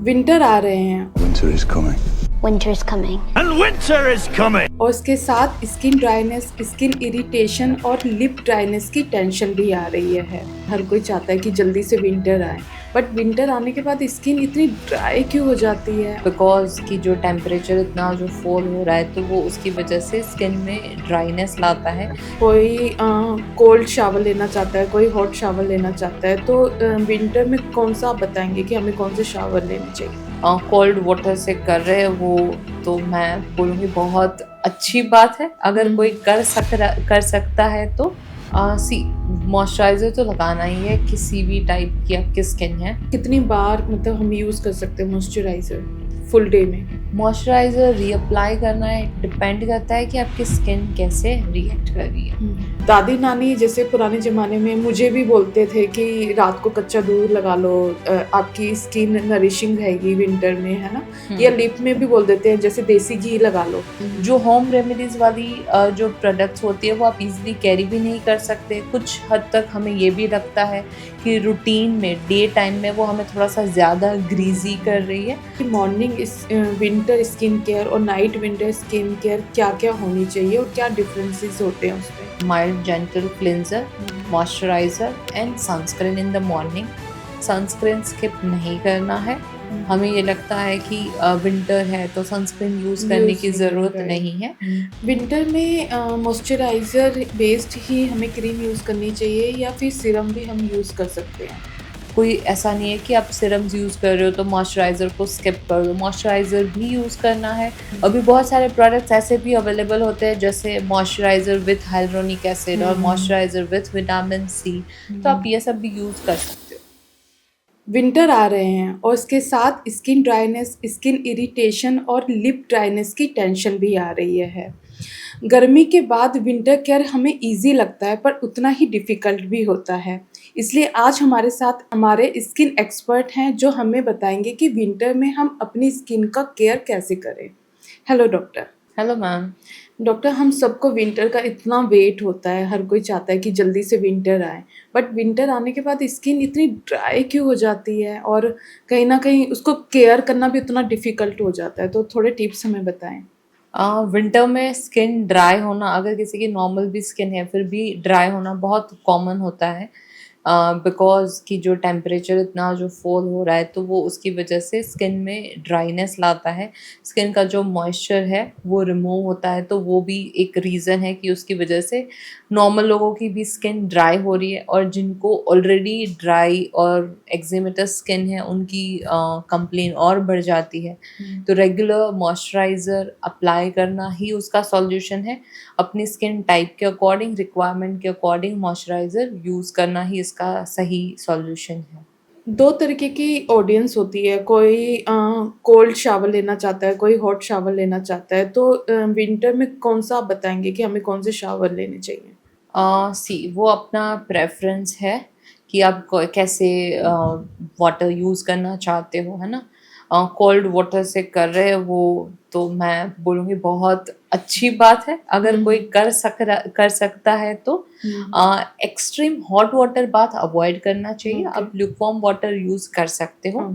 Winter आ रहे हैं Winter is coming. Winter is coming. And winter is coming! और उसके साथ स्किन ड्राइनेस, स्किन इरिटेशन और लिप ड्राइनेस की टेंशन भी आ रही है। हर कोई चाहता है कि जल्दी से विंटर आए, बट विंटर आने के बाद स्किन इतनी ड्राई क्यों हो जाती है? बिकॉज की जो टेम्परेचर इतना जो फॉल हो रहा है तो वो उसकी वजह से स्किन में ड्राइनेस लाता है। कोई कोल्ड शावर लेना चाहता है, कोई हॉट शावर लेना चाहता है, तो विंटर में कौन सा आप बताएंगे कि हमें कौन से शावर लेने चाहिए? कोल्ड वाटर से कर रहे हैं वो तो मैं बोलूँगी बहुत अच्छी बात है। अगर कोई कर सकता है तो मॉइस्चराइज़र तो लगाना ही है, किसी भी टाइप की आपकी स्किन है। कितनी बार मतलब हम यूज़ कर सकते हैं मॉइस्चराइज़र फुल डे में? मॉइस्चराइज़र रीअप्लाई करना है, डिपेंड करता है कि आपकी स्किन कैसे रिएक्ट कर रही है। दादी नानी जैसे पुराने ज़माने में मुझे भी बोलते थे कि रात को कच्चा दूध लगा लो, आपकी स्किन नरिशिंग रहेगी विंटर में, है ना? या लिप में भी बोल देते हैं जैसे देसी घी लगा लो। जो होम रेमेडीज़ वाली जो प्रोडक्ट्स होती है वो आप इजीली कैरी भी नहीं कर सकते। कुछ हद तक हमें ये भी लगता है कि रूटीन में डे टाइम में वो हमें थोड़ा सा ज़्यादा ग्रीजी कर रही है। मॉर्निंग विंटर स्किन केयर और नाइट विंटर स्किन केयर क्या क्या होनी चाहिए और क्या डिफरेंसेस होते हैं उसमें? Mild gentle cleanser, moisturiser and sunscreen in the morning. Sunscreen skip नहीं करना है। हमें ये लगता है कि विंटर है तो सनस्क्रीन यूज़ करने की ज़रूरत नहीं है। विंटर में मॉइस्चराइज़र बेस्ड ही हमें क्रीम यूज़ करनी चाहिए या फिर सीरम भी हम यूज़ कर सकते हैं? कोई ऐसा नहीं है कि आप सिरम्स यूज़ कर रहे हो तो मॉइस्चराइज़र को स्किप कर दो, मॉइस्चराइज़र भी यूज़ करना है। अभी बहुत सारे प्रोडक्ट्स ऐसे भी अवेलेबल होते हैं जैसे मॉइस्चराइज़र विथ हाइलुरोनिक एसिड और मॉइस्चराइज़र विथ विटामिन सी, तो आप ये सब भी यूज़ कर सकते हो। विंटर आ रहे हैं और उसके साथ स्किन ड्राइनेस, स्किन इरिटेशन और लिप ड्राइनेस की टेंशन भी आ रही है। गर्मी के बाद विंटर केयर हमें इजी लगता है पर उतना ही डिफ़िकल्ट भी होता है। इसलिए आज हमारे साथ हमारे स्किन एक्सपर्ट हैं जो हमें बताएंगे कि विंटर में हम अपनी स्किन का केयर कैसे करें। Hello doctor. Hello ma'am. Doctor, हम सबको विंटर का इतना वेट होता है, हर कोई चाहता है कि जल्दी से विंटर आए, बट विंटर आने के बाद स्किन इतनी ड्राई क्यों हो जाती है और कहीं न कहीं उसको केयर करना भी उतना डिफ़िकल्ट हो जाता है, तो थोड़े टिप्स हमें बताएँ? विंटर में स्किन ड्राई होना, अगर किसी की नॉर्मल भी स्किन है फिर भी ड्राई होना बहुत कॉमन होता है। बिकॉज़ की जो टेम्परेचर इतना जो फॉल हो रहा है तो वो उसकी वजह से स्किन में ड्राइनेस लाता है। स्किन का जो मॉइस्चर है वो रिमूव होता है, तो वो भी एक रीज़न है कि उसकी वजह से नॉर्मल लोगों की भी स्किन ड्राई हो रही है, और जिनको ऑलरेडी ड्राई और एक्ज़ेमेटस स्किन है उनकी कंप्लेन और बढ़ जाती है। तो रेगुलर मॉइस्चराइज़र अप्लाई करना ही उसका सॉल्यूशन है। अपनी स्किन टाइप के अकॉर्डिंग, रिक्वायरमेंट के अकॉर्डिंग मॉइस्चराइज़र यूज़ करना ही इसका सही सॉल्यूशन है। 2 तरीके की ऑडियंस होती है, कोई कोल्ड शावर लेना चाहता है, कोई हॉट शावर लेना चाहता है, तो विंटर में कौन-सा आप बताएँगे कि हमें कौन से शावर लेने चाहिए? वो अपना प्रेफ़रेंस है कि आप कैसे वाटर यूज़ करना चाहते हो, है ना? कोल्ड वाटर से कर रहे हैं वो तो मैं बोलूँगी बहुत अच्छी बात है। अगर कोई कर सकता है तो extreme hot water bath avoid करना चाहिए। आप ल्यूकवार्म वाटर यूज़ कर सकते हो।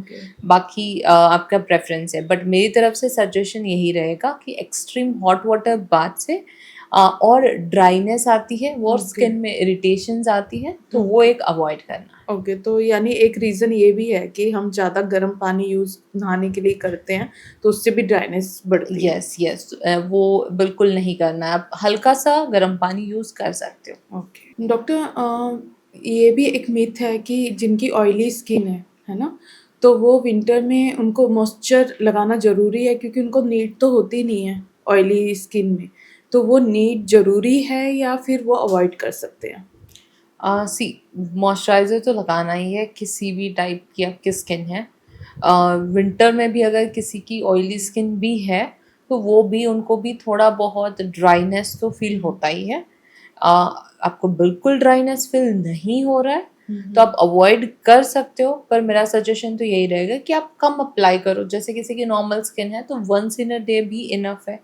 बाकी आपका प्रेफ़रेंस है, बट मेरी तरफ से सजेशन यही रहेगा कि एक्सट्रीम हॉट वाटर बाथ से और ड्राइनेस आती है वो, और स्किन में इरिटेशंस आती है, तो वो एक अवॉइड करना है। ओके, तो यानी एक रीज़न ये भी है कि हम ज़्यादा गर्म पानी यूज़ नहाने के लिए करते हैं, तो उससे भी ड्राइनेस बढ़ती है। यस, वो बिल्कुल नहीं करना है। आप हल्का-सा गर्म पानी यूज़ कर सकते हो। ओके। डॉक्टर, ये भी एक मिथ है कि जिनकी ऑयली स्किन है ना? तो वो विंटर में उनको मॉइस्चर लगाना ज़रूरी है क्योंकि उनको नीड तो होती नहीं है ऑयली स्किन में। तो वो नीड ज़रूरी है या फिर वो अवॉइड कर सकते हैं? मॉइस्चराइज़र तो लगाना ही है, किसी भी टाइप की आपकी स्किन है। विंटर में भी अगर किसी की ऑयली स्किन भी है तो वो भी, उनको भी थोड़ा बहुत ड्राइनेस तो फ़ील होता ही है। आपको बिल्कुल ड्राइनेस फ़ील नहीं हो रहा है तो आप अवॉइड कर सकते हो, पर मेरा सजेशन तो यही रहेगा कि आप कम अप्लाई करो। जैसे किसी की नॉर्मल स्किन है तो वंस इन अ डे भी इनफ है।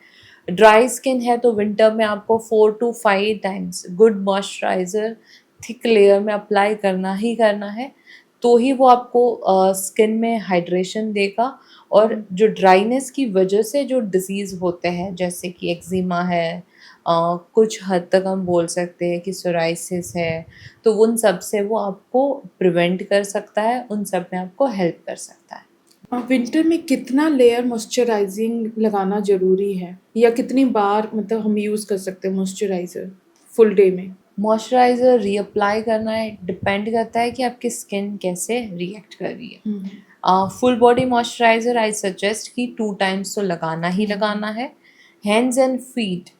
ड्राई स्किन है तो विंटर में आपको 4 to 5 times good moisturiser thick layer में अप्लाई करना ही करना है, तो ही वो आपको स्किन में हाइड्रेशन देगा। और जो ड्राइनेस की वजह से जो डिसीज़ होते हैं जैसे कि एक्जिमा है, कुछ हद तक हम बोल सकते हैं कि सोराइसिस है, तो उन सब से वो आपको प्रिवेंट कर सकता है, उन सब में आपको हेल्प कर सकता है। विंटर में कितना लेयर मॉइस्चराइजिंग लगाना ज़रूरी है? या कितनी बार मतलब हम यूज़ कर सकते हैं मॉइस्चराइज़र फुल डे में? मॉइस्चराइज़र रीअप्लाई करना है, डिपेंड करता है कि आपकी स्किन कैसे रिएक्ट कर रही है। Full body moisturiser I suggest कि 2 टाइम्स तो लगाना ही लगाना है। Hands and feet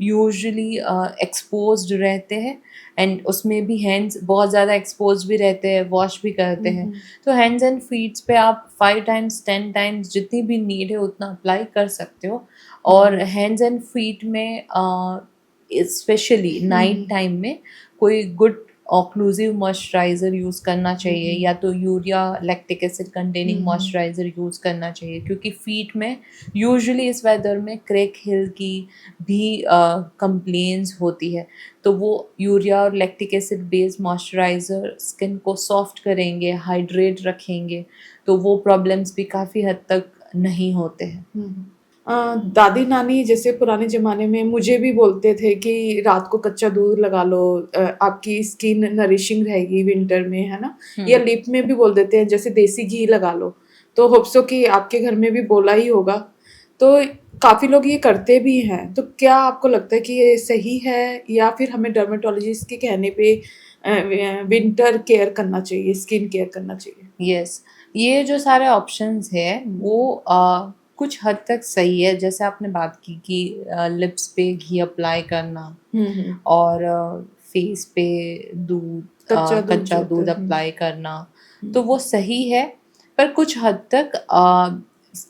usually exposed रहते हैं, एंड उसमें भी हैंड्स बहुत ज़्यादा एक्सपोज्ड भी रहते हैं, वॉश भी करते हैं। तो हैंड्स एंड फीट्स पे आप 5 टाइम्स 10 टाइम्स जितनी भी नीड है उतना अप्लाई कर सकते हो। और हैंड्स एंड फीट में स्पेशली नाइट टाइम में कोई गुड ऑक्लूसिव मॉइस्चराइज़र यूज़ करना चाहिए, या तो urea lactic acid containing moisturiser use करना चाहिए, क्योंकि फीट में यूजुअली इस वेदर में क्रैक हिल की भी कंप्लेंट्स होती है। तो वो यूरिया और lactic acid based moisturiser skin को सॉफ्ट करेंगे, हाइड्रेट रखेंगे, तो वो प्रॉब्लम्स भी काफ़ी हद तक नहीं होते हैं। दादी नानी जैसे पुराने ज़माने में मुझे भी बोलते थे कि रात को कच्चा दूध लगा लो, आपकी स्किन नरिशिंग रहेगी विंटर में, है ना? या लिप में भी बोल देते हैं जैसे देसी घी लगा लो। तो होप सो कि आपके घर में भी बोला ही होगा। तो काफ़ी लोग ये करते भी हैं। तो क्या आपको लगता है कि ये सही है, या फिर हमें डर्मेटोलॉजिस्ट के कहने पे विंटर केयर करना चाहिए, स्किन केयर करना चाहिए? यस, ये जो सारे ऑप्शंस हैं वो कुछ हद तक सही है। जैसे आपने बात की कि लिप्स पे घी अप्लाई करना और फेस पे कच्चा दूध अप्लाई करना, तो वो सही है। पर कुछ हद तक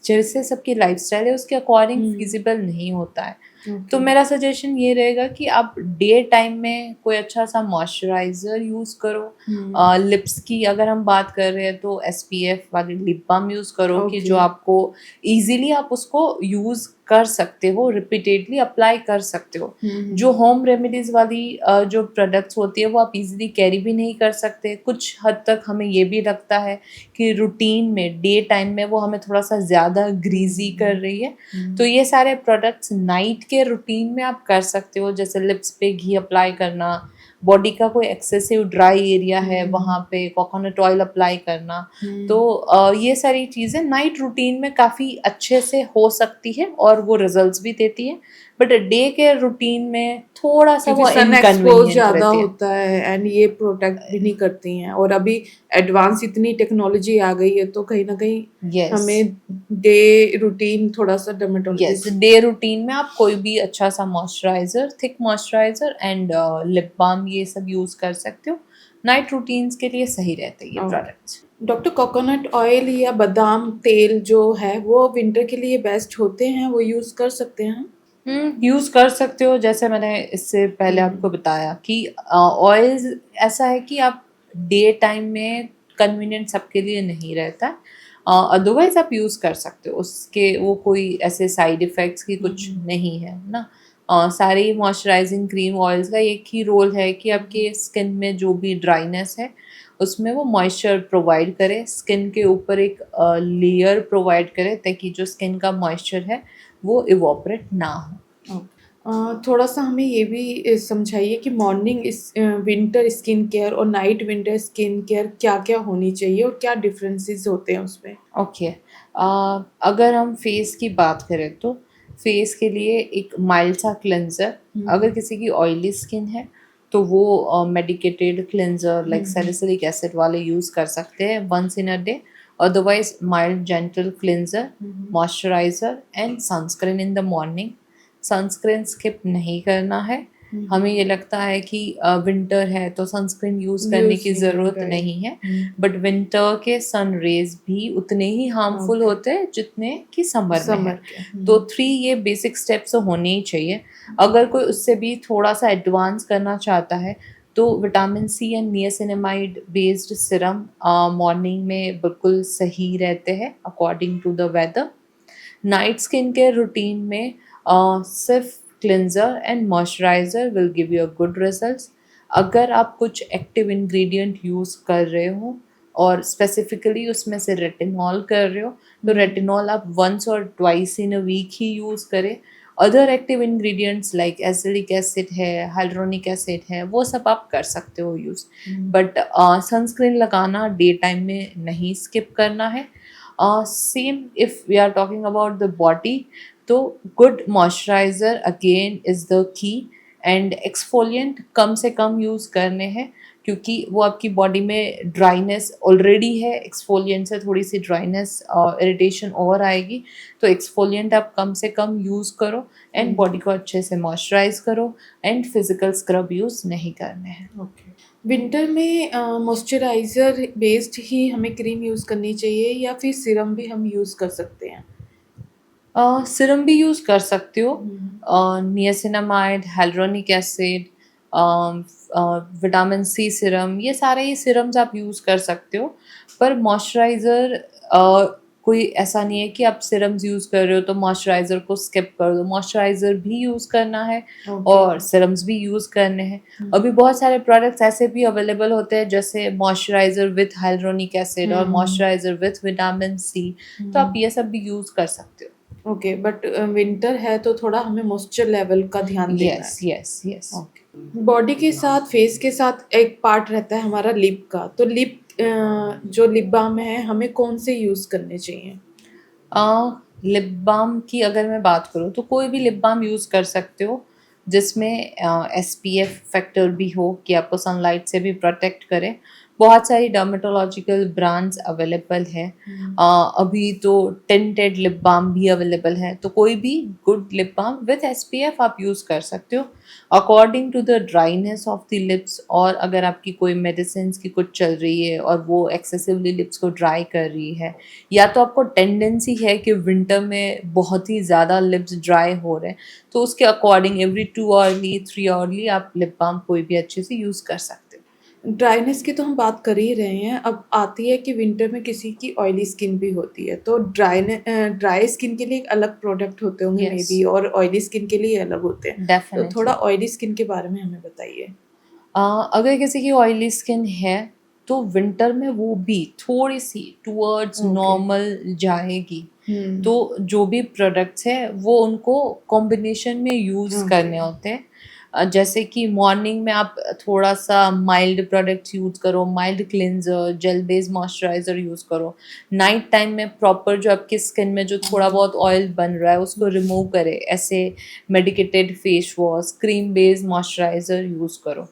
जैसे सबकी लाइफस्टाइल है उसके अकॉर्डिंग फिजिबल नहीं होता है। तो मेरा सजेशन ये रहेगा कि आप डे टाइम में कोई अच्छा सा मॉइस्चराइज़र यूज़ करो। लिप्स की अगर हम बात कर रहे हैं तो SPF वाली लिप बाम यूज़ करो, कि जो आपको ईज़िली आप उसको यूज़ कर सकते हो, रिपीटेडली अप्लाई कर सकते हो। जो होम रेमेडीज़ वाली जो प्रोडक्ट्स होती है वो आप ईज़िली कैरी भी नहीं कर सकते। कुछ हद तक हमें ये भी लगता है कि रूटीन में डे टाइम में वो हमें थोड़ा-सा ज़्यादा ग्रीज़ी कर रही है। तो ये सारे प्रोडक्ट्स नाइट के रूटीन में आप कर सकते हो, जैसे लिप्स पे घी अप्लाई करना, बॉडी का कोई एक्सेसिव ड्राई एरिया है वहाँ पे कोकोनट ऑयल अप्लाई करना। तो ये सारी चीज़ें नाइट रूटीन में काफ़ी अच्छे से हो सकती है और वो रिजल्ट्स भी देती है। बट डे के रूटीन में थोड़ा-सा वो क्योंकि सन एक्सपोज इनकन्वीनियंट ज़्यादा रहती है। होता है एंड ये प्रोटेक्ट भी नहीं करती हैं, और अभी एडवांस इतनी टेक्नोलॉजी आ गई है, तो कहीं ना कहीं यस। हमें डे रूटीन थोड़ा सा यस, डर्मेटोलॉजिस्ट डे रूटीन में आप कोई भी अच्छा सा moisturiser, thick moisturiser and lip balm ये सब यूज़ कर सकते हो। नाइट रूटीन्स के लिए सही रहते हैं ये प्रोडक्ट्स। डॉक्टर कोकोनट ऑयल या बादाम तेल जो है वो विंटर के लिए बेस्ट होते हैं, वो यूज़ कर सकते हैं? यूज़ कर सकते हो। जैसे मैंने इससे पहले आपको बताया कि ऑयल्स ऐसा है कि आप डे टाइम में कन्वीनियंट सबके लिए नहीं रहता है। अदरवाइज़ आप यूज़ कर सकते हो, उसके वो कोई ऐसे साइड इफ़ेक्ट्स की कुछ नहीं है ना। सारे ही मॉइस्चराइजिंग क्रीम ऑयल्स का एक ही रोल है कि आपके स्किन में जो भी ड्राइनेस है उसमें वो मॉइस्चर प्रोवाइड करे, स्किन के ऊपर एक लेयर प्रोवाइड करे ताकि जो स्किन का मॉइस्चर है वो इवोपरेट ना हो। थोड़ा सा हमें ये भी समझाइए कि मॉर्निंग इस विंटर स्किन केयर और नाइट विंटर स्किन केयर क्या क्या होनी चाहिए और क्या डिफरेंसेस होते हैं उसमें? ओके, अगर हम फेस की बात करें तो फेस के लिए एक माइल्ड सा क्लेंजर, अगर किसी की ऑयली स्किन है तो वो medicated cleanser like salicylic acid वाले यूज़ कर सकते हैं once in a day. Otherwise mild gentle cleanser, moisturiser and sunscreen in the morning. Sunscreen skip नहीं करना है। हमें ये लगता है कि विंटर है तो सनस्क्रीन यूज़ करने की ज़रूरत नहीं है, बट विंटर के सन रेज भी उतने ही हार्मफुल होते हैं जितने कि समर में है। तो 3 ये बेसिक स्टेप्स होने ही चाहिए। अगर कोई उससे भी थोड़ा सा एडवांस करना चाहता है तो vitamin C and niacinamide based serum morning में बिल्कुल सही रहते हैं according to the weather. Night skin care routine में सिर्फ cleanser and moisturiser will give you a good results. अगर आप कुछ एक्टिव इंग्रेडिएंट यूज़ कर रहे हो और स्पेसिफिकली उसमें से रेटिनॉल कर रहे हो तो रेटिनॉल आप वंस और ट्वाइस इन अ वीक ही यूज़ करें। Other active ingredients like salicylic acid है, हाइड्रोनिक एसिड है, वो सब आप कर सकते हो यूज़, बट सनस्क्रीन लगाना डे टाइम में नहीं स्किप करना है। Same if we are talking about the body, तो good moisturiser again is the key, and exfoliant कम से कम यूज़ करने हैं क्योंकि वो आपकी बॉडी में ड्राइनेस ऑलरेडी है, एक्सफोलिएंट से थोड़ी सी ड्राइनेस इरिटेशन और आएगी, तो एक्सफोलिएंट आप कम से कम यूज़ करो एंड बॉडी को अच्छे से मॉइस्चराइज करो एंड फिजिकल स्क्रब यूज़ नहीं करने हैं। ओके। विंटर में मॉइस्चराइज़र बेस्ड ही हमें क्रीम यूज़ करनी चाहिए या फिर सीरम भी हम यूज़ कर सकते हैं? सीरम भी यूज़ कर सकते हो, niacinamide, hyaluronic acid, vitamin C serum, ये सारे ही सीरम्स आप यूज़ कर सकते हो। पर मॉइस्चराइज़र कोई ऐसा नहीं है कि आप सीरम्स यूज़ कर रहे हो तो मॉइस्चराइज़र को स्किप कर दो, मॉइस्चराइज़र भी यूज़ करना है और सीरम्स भी यूज़ करने हैं। अभी बहुत सारे प्रोडक्ट्स ऐसे भी अवेलेबल होते हैं जैसे मॉइस्चराइज़र विथ हाइलुरोनिक एसिड और मॉइस्चराइज़र विथ विटामिन सी, तो आप ये सब भी यूज़ कर सकते हो। ओके, बट विंटर है तो थोड़ा हमें मॉइस्चर लेवल का ध्यान देना है। Yes yes yes. Okay. Body के साथ फेस के साथ एक पार्ट रहता है हमारा लिप का, तो लिप जो लिप बाम है हमें कौन से यूज़ करने चाहिए? लिप बाम की अगर मैं बात करूँ तो कोई भी लिप बाम यूज़ कर सकते हो जिसमें SPF फैक्टर भी हो कि आपको सनलाइट से भी प्रोटेक्ट करे। बहुत सारी डर्मेटोलॉजिकल ब्रांड्स अवेलेबल है। अभी तो टिंटेड लिप बाम भी अवेलेबल है, तो कोई भी good lip balm with SPF आप यूज़ कर सकते हो according to the dryness of the lips. और अगर आपकी कोई मेडिसिन की कुछ चल रही है और वो एक्सेसिवली लिप्स को ड्राई कर रही है, या तो आपको टेंडेंसी है कि विंटर में बहुत ही ज़्यादा लिप्स ड्राई हो रहे हैं, तो उसके अकॉर्डिंग एवरी 2 आवरली 3 आवरली आप लिप बाम कोई भी अच्छे से यूज़ कर सकते हो। ड्राइनेस की तो हम बात कर ही रहे हैं, अब आती है कि विंटर में किसी की ऑयली स्किन भी होती है, तो ड्राई स्किन के लिए एक अलग प्रोडक्ट होते होंगे मे Yes. बी, और ऑयली स्किन के लिए अलग होते हैं। तो डेफिनेटली। थोड़ा ऑयली स्किन के बारे में हमें बताइए। अगर किसी की ऑयली स्किन है तो विंटर में वो भी थोड़ी सी टूवर्ड्स Okay. नॉर्मल जाएगी, हम्म। तो जो भी प्रोडक्ट्स है वो उनको कॉम्बिनेशन में यूज़ Okay. करने होते हैं। जैसे कि मॉर्निंग में आप थोड़ा सा माइल्ड प्रोडक्ट्स यूज़ करो, mild cleanser, gel based moisturiser use करो। नाइट टाइम में प्रॉपर जो आपकी स्किन में जो थोड़ा बहुत ऑयल बन रहा है उसको रिमूव करे, ऐसे medicated face wash, cream based moisturiser use करो।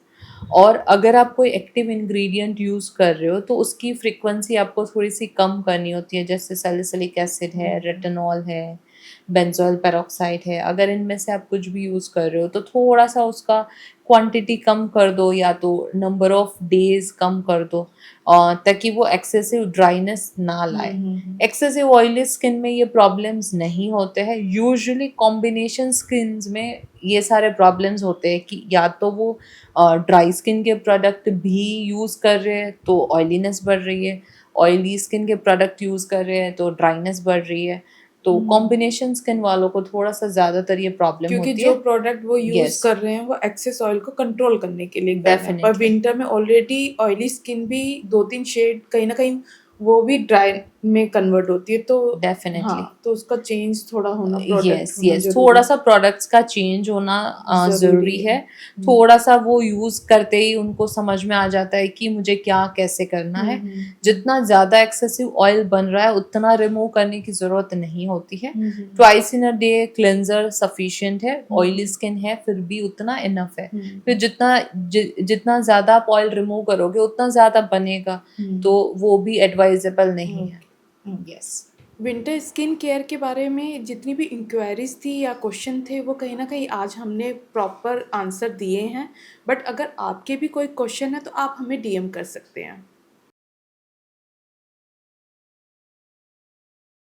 और अगर आप कोई एक्टिव इंग्रेडिएंट यूज़ कर रहे हो तो उसकी फ्रीक्वेंसी आपको थोड़ी सी कम करनी होती है, जैसे सैलिसिलिक एसिड है, रेटिनॉल है, बेंजोइल पेरोक्साइड है। अगर इनमें से आप कुछ भी यूज़ कर रहे हो तो थोड़ा सा उसका क्वांटिटी कम कर दो या तो नंबर ऑफ डेज कम कर दो, ताकि वो एक्सेसिव ड्राइनेस ना लाए। एक्सेसिव ऑयली स्किन में ये प्रॉब्लम्स नहीं होते हैं। यूजुअली कॉम्बिनेशन स्किन्स में ये सारे प्रॉब्लम्स होते हैं कि या तो वो ड्राई स्किन के प्रोडक्ट भी यूज़ कर रहे हैं तो ऑयलीनेस बढ़ रही है, ऑयली स्किन के प्रोडक्ट यूज़ कर रहे हैं तो ड्राइनेस बढ़ रही है। तो कॉम्बिनेशन स्किन वालों को थोड़ा-सा ज़्यादातर ये प्रॉब्लम क्योंकि होती जो है। प्रोडक्ट वो यूज़ Yes. कर रहे हैं वो एक्सेस ऑयल को कंट्रोल करने के लिए कर रहे हैं, पर Definitely. विंटर में ऑलरेडी ऑयली स्किन भी 2-3 शेड कहीं न कहीं वो भी ड्राई में कन्वर्ट होती है, तो डेफिनेटली। हाँ, तो उसका चेंज थोड़ा होना, प्रोडक्ट यस होना यस, ज़रूरी थोड़ा सा प्रोडक्ट्स का चेंज होना ज़रूरी है। थोड़ा सा वो यूज़ करते ही उनको समझ में आ जाता है कि मुझे क्या कैसे करना है। जितना ज़्यादा एक्सेसिव ऑयल बन रहा है उतना रिमूव करने की ज़रूरत नहीं होती है। Twice in a day cleanser sufficient है। ऑयली स्किन है फिर भी उतना इनफ है। फिर जितना ज़्यादा आप ऑयल रिमूव करोगे उतना ज़्यादा बनेगा, तो वो भी एडवाइजेबल नहीं है। यस। विंटर स्किन केयर के बारे में जितनी भी इंक्वायरीज थी या क्वेश्चन थे वो कहीं ना कहीं आज हमने प्रॉपर आंसर दिए हैं, बट अगर आपके भी कोई क्वेश्चन है तो आप हमें DM कर सकते हैं।